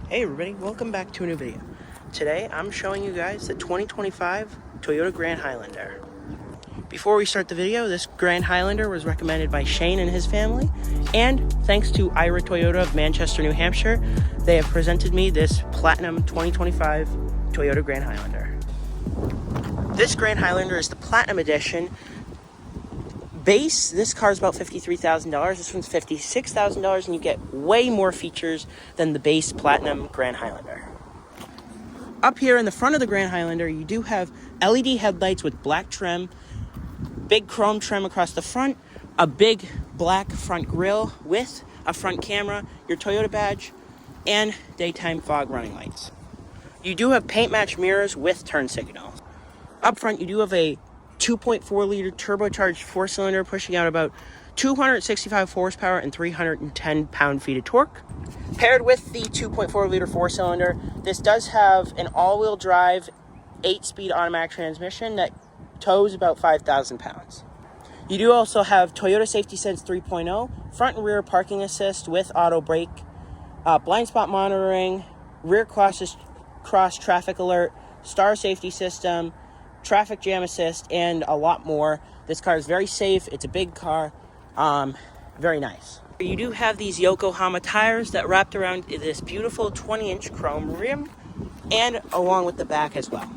Hey everybody, welcome back to a new video. Today I'm showing you guys the 2025 Toyota Grand Highlander. Before we start the video, this Grand Highlander was recommended by Shane and his family, and thanks to Ira Toyota of Manchester, New Hampshire, they have presented me this Platinum 2025 Toyota Grand Highlander. This Grand Highlander is the Platinum Edition. Base, this car is about $53,000. This one's $56,000, and you get way more features than the base Platinum Grand Highlander. Up here in the front of the Grand Highlander, you do have LED headlights with black trim, big chrome trim across the front, a big black front grille with a front camera, your Toyota badge, and daytime fog running lights. You do have paint match mirrors with turn signals. Up front, you do have a 2.4 liter turbocharged four-cylinder pushing out about 265 horsepower and 310 pound-feet of torque. Paired with the 2.4 liter four-cylinder, this does have an all-wheel drive 8-speed automatic transmission that tows about 5,000 pounds. You do also have Toyota Safety Sense 3.0, front and rear parking assist with auto brake, blind spot monitoring, rear cross traffic alert, star safety system, traffic jam assist, and a lot more. This car is very safe. It's a big car. Very nice. You do have these Yokohama tires that wrapped around this beautiful 20-inch chrome rim, and along with the back as well.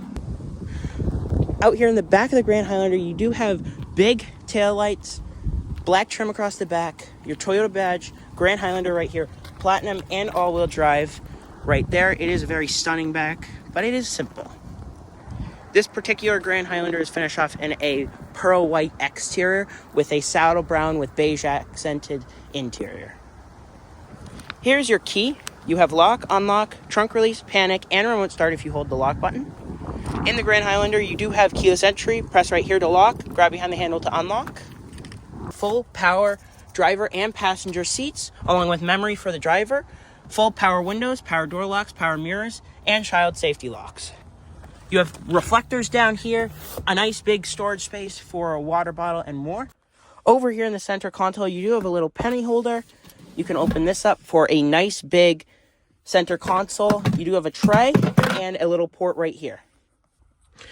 Out here in the back of the Grand Highlander, you do have big taillights, black trim across the back, your Toyota badge, Grand Highlander right here, Platinum and all-wheel drive right there. It is a very stunning back, but it is simple. This particular Grand Highlander is finished off in a pearl white exterior with a saddle brown with beige accented interior. Here's your key. You have lock, unlock, trunk release, panic, and remote start if you hold the lock button. In the Grand Highlander, you do have keyless entry. Press right here to lock, grab behind the handle to unlock. Full power driver and passenger seats, along with memory for the driver. Full power windows, power door locks, power mirrors, and child safety locks. You have reflectors down here, a nice big storage space for a water bottle and more. Over here in the center console, you do have a little penny holder. You can open this up for a nice big center console. You do have a tray and a little port right here.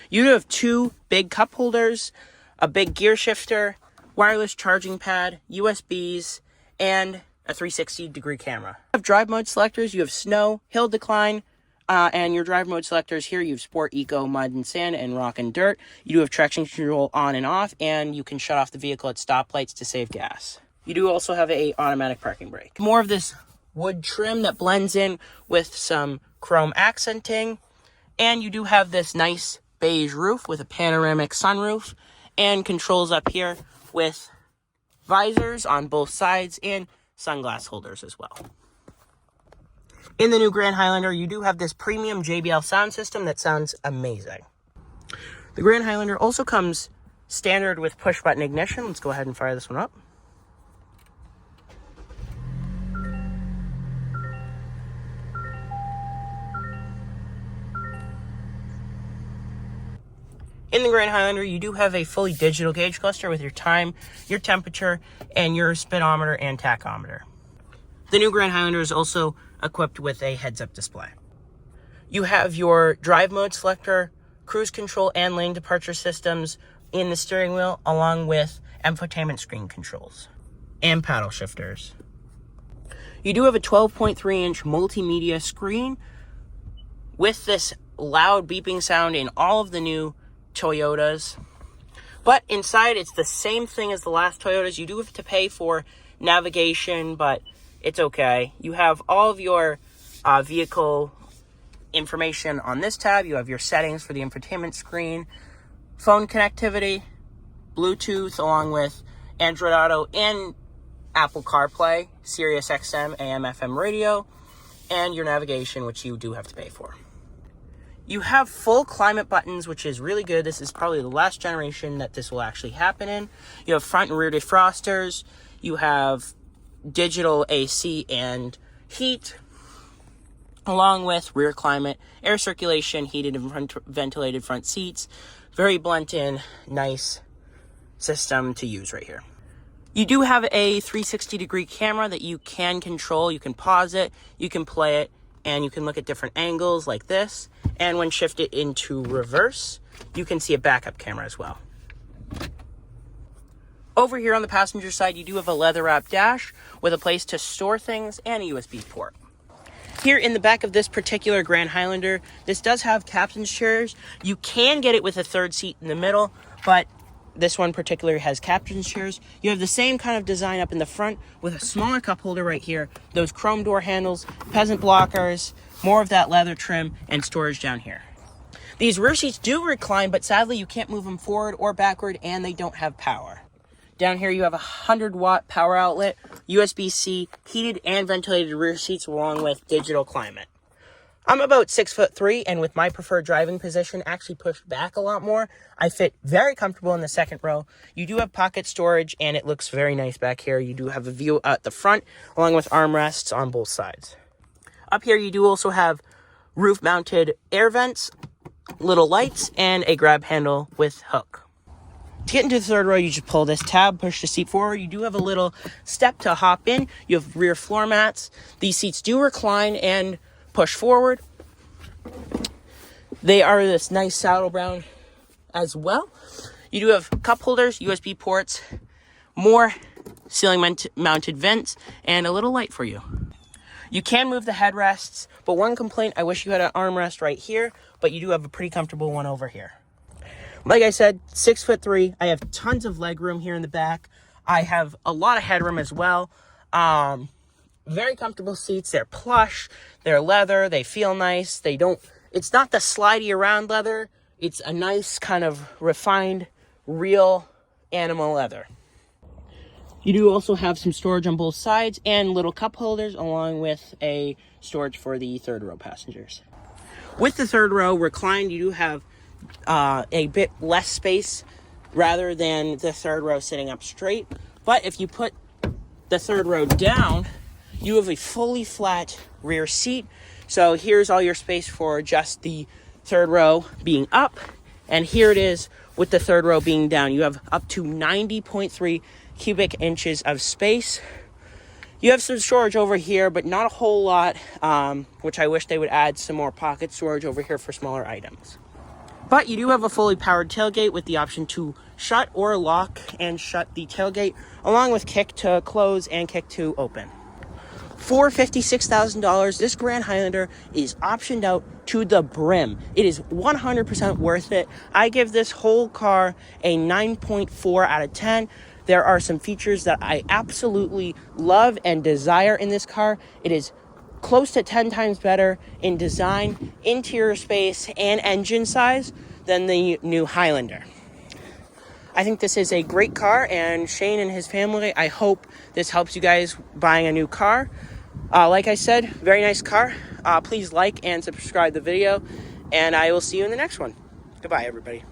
You do have two big cup holders, a big gear shifter, wireless charging pad, USBs, and a 360-degree camera. You have drive mode selectors. You have snow, hill decline, and your drive mode selectors here, you have sport, eco, mud and sand, and rock and dirt. You do have traction control on and off, and you can shut off the vehicle at stoplights to save gas. You do also have a automatic parking brake. More of this wood trim that blends in with some chrome accenting. And you do have this nice beige roof with a panoramic sunroof and controls up here with visors on both sides and sunglass holders as well. In the new Grand Highlander, you do have this premium JBL sound system that sounds amazing. The Grand Highlander also comes standard with push-button ignition. Let's go ahead and fire this one up. In the Grand Highlander, you do have a fully digital gauge cluster with your time, your temperature, and your speedometer and tachometer. The new Grand Highlander is also equipped with a heads-up display. You have your drive mode selector, cruise control, and lane departure systems in the steering wheel, along with infotainment screen controls and paddle shifters. You do have a 12.3-inch multimedia screen with this loud beeping sound in all of the new Toyotas. But inside, it's the same thing as the last Toyotas. You do have to pay for navigation, but it's okay. You have all of your vehicle information on this tab. You have your settings for the infotainment screen, phone connectivity, Bluetooth, along with Android Auto and Apple CarPlay, Sirius XM, AM, FM radio, and your navigation, which you do have to pay for. You have full climate buttons, which is really good. This is probably the last generation that this will actually happen in. You have front and rear defrosters. You have digital AC and heat, along with rear climate, air circulation, heated and ventilated front seats. Very blend in, nice system to use right here. You do have a 360-degree camera that you can control. You can pause it, you can play it, and you can look at different angles like this. And when shifted into reverse, you can see a backup camera as well. Over here on the passenger side, you do have a leather-wrapped dash with a place to store things and a USB port. Here in the back of this particular Grand Highlander, this does have captain's chairs. You can get it with a third seat in the middle, but this one particularly has captain's chairs. You have the same kind of design up in the front with a smaller cup holder right here, those chrome door handles, peasant blockers, more of that leather trim, and storage down here. These rear seats do recline, but sadly you can't move them forward or backward, and they don't have power. Down here you have a 100-watt power outlet, USB-C, heated and ventilated rear seats along with digital climate. I'm about 6'3", and with my preferred driving position actually pushed back a lot more, I fit very comfortable in the second row. You do have pocket storage, and it looks very nice back here. You do have a view at the front, along with armrests on both sides. Up here you do also have roof-mounted air vents, little lights, and a grab handle with hook. To get into the third row, you just pull this tab, push the seat forward. You do have a little step to hop in. You have rear floor mats. These seats do recline and push forward. They are this nice saddle brown as well. You do have cup holders, USB ports, more ceiling mounted vents, and a little light for you. You can move the headrests, but one complaint, I wish you had an armrest right here, but you do have a pretty comfortable one over here. Like I said, 6'3". I have tons of leg room here in the back. I have a lot of headroom as well. Very comfortable seats. They're plush. They're leather. They feel nice. It's not the slidey around leather. It's a nice kind of refined, real animal leather. You do also have some storage on both sides and little cup holders along with a storage for the third row passengers. With the third row reclined, you do have a bit less space rather than the third row sitting up straight. But if you put the third row down, you have a fully flat rear seat. So here's all your space for just the third row being up. And here it is with the third row being down. You have up to 90.3 cubic inches of space. You have some storage over here, but not a whole lot, which I wish they would add some more pocket storage over here for smaller items. But you do have a fully powered tailgate with the option to shut or lock and shut the tailgate, along with kick to close and kick to open. For $56,000, this Grand Highlander is optioned out to the brim. It is 100% worth it. I give this whole car a 9.4 out of 10. There are some features that I absolutely love and desire in this car. It is close to 10 times better in design, interior space, and engine size than the new Highlander. I think this is a great car, and Shane and his family, I hope this helps you guys buying a new car. Like I said, very nice car. Please like and subscribe the video, and I will see you in the next one. Goodbye, everybody.